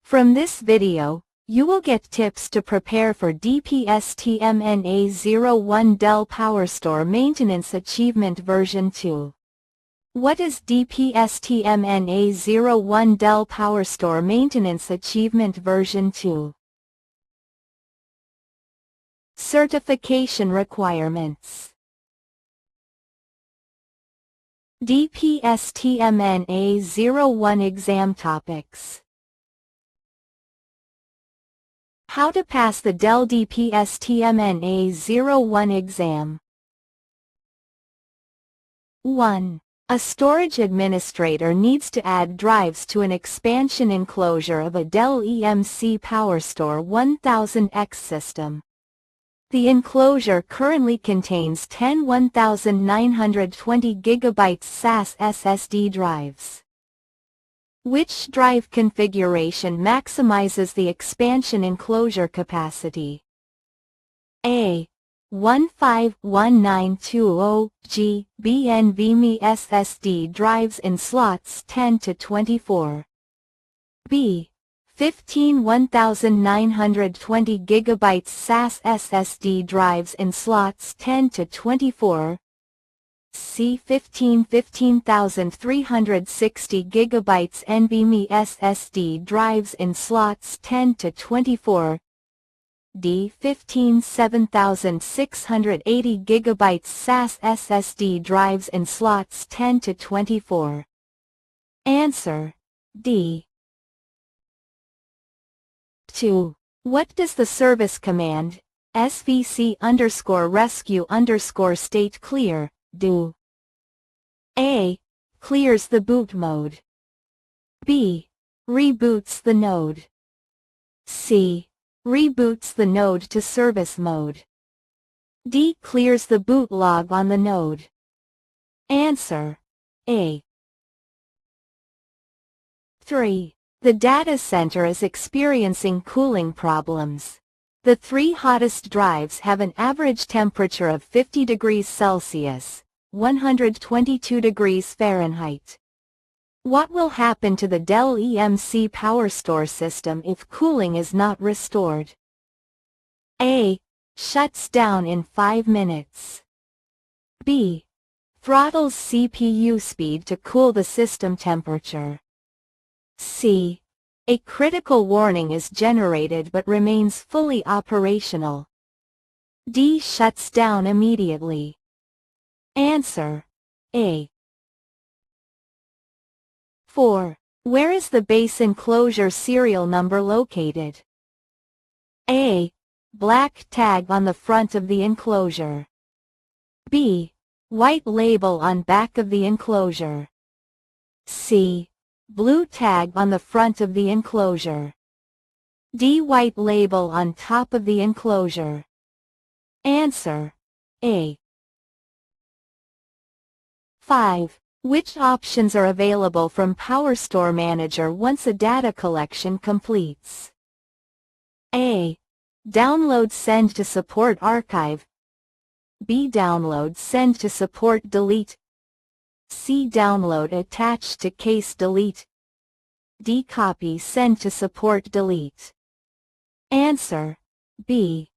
From this video, you will get tips to prepare for D-PST-MN-A-01 Dell PowerStore Maintenance Achievement Version 2. What is D-PST-MN-A-01 Dell PowerStore Maintenance Achievement Version 2? Certification requirements. D-PST-MN-A-01 exam topics. How to pass the Dell D-PST-MN-A-01 exam. 1. A storage administrator needs to add drives to an expansion enclosure of a Dell EMC PowerStore 1000X system. The enclosure currently contains 10 1920 GB SAS SSD drives. Which drive configuration maximizes the expansion enclosure capacity? A. 151920G B NVMe SSD drives in slots 10 to 24. B. 15 1920 GB SAS SSD drives in slots 10 to 24. C. 15360 GB NVMe SSD drives in slots 10 to 24. D. 7680 GB SAS SSD drives in slots 10 to 24. Answer: D. 2. What does the service command svc_rescue_state clear do? A. Clears the boot mode. B. Reboots the node. C. Reboots the node to service mode. D. Clears the boot log on the node. Answer: A. 3. The data center is experiencing cooling problems. The three hottest drives have an average temperature of 50 degrees Celsius, 122 degrees Fahrenheit. What will happen to the Dell EMC PowerStore system if cooling is not restored? A. Shuts down in 5 minutes. B. Throttles CPU speed to cool the system temperature. C. A critical warning is generated but remains fully operational. D. Shuts down immediately. Answer: A. 4. Where is the base enclosure serial number located? A. Black tag on the front of the enclosure. B. White label on back of the enclosure. C. Blue tag on the front of the enclosure. D. White label on top of the enclosure. Answer: A. 5. Which options are available from PowerStore Manager once a data collection completes? A. Download send to support archive. B. Download send to support delete. C. Download attach to case delete. D. Copy send to support delete. Answer: B.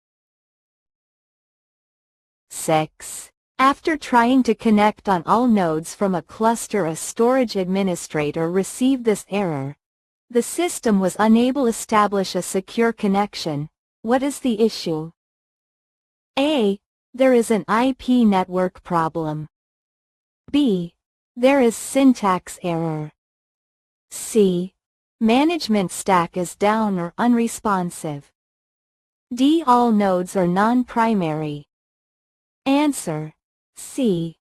6. After trying to connect on all nodes from a cluster, a storage administrator received this error. The system was unable to establish a secure connection. What is the issue? A. There is an IP network problem. B. There is syntax error. C. Management stack is down or unresponsive. D. All nodes are non-primary. Answer: C.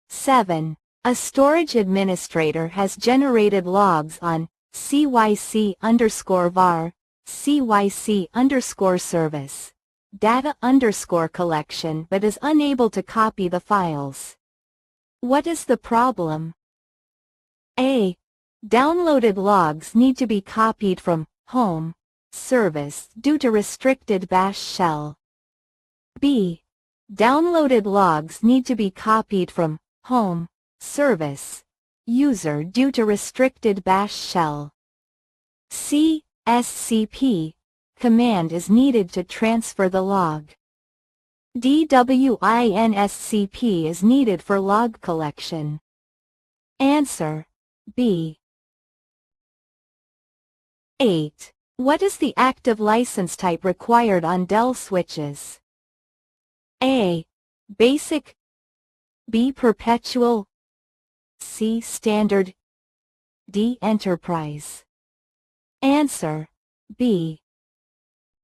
7. A storage administrator has generated logs on cyc_var, cyc_service, data_collection but is unable to copy the files. What is the problem? A. Downloaded logs need to be copied from home service due to restricted bash shell. B. Downloaded logs need to be copied from home service user due to restricted bash shell. C. SCP command is needed to transfer the log. DWINSCP is needed for log collection. Answer B. 8. What is the active license type required on Dell switches? A. Basic, B. Perpetual, C. Standard, D. Enterprise. Answer B.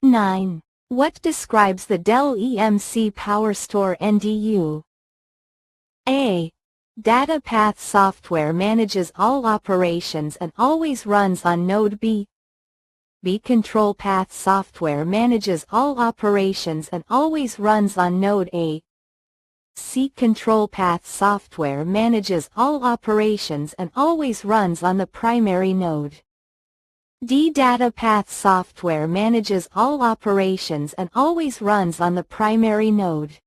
9. What describes the Dell EMC PowerStore NDU? A. Data path software manages all operations and always runs on node B. B. Control path software manages all operations and always runs on node A. C. Control path software manages all operations and always runs on the primary node. D. Data path software manages all operations and always runs on the primary node.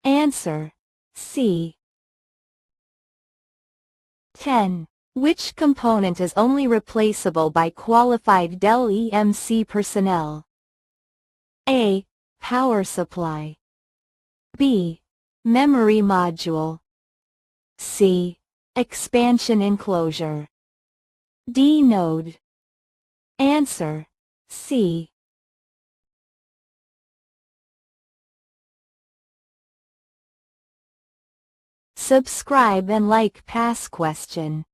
Answer C. 10. Which component is only replaceable by qualified Dell EMC personnel? A. Power supply, B. Memory module, C. Expansion enclosure, D. Node. Answer C. Subscribe and like past question.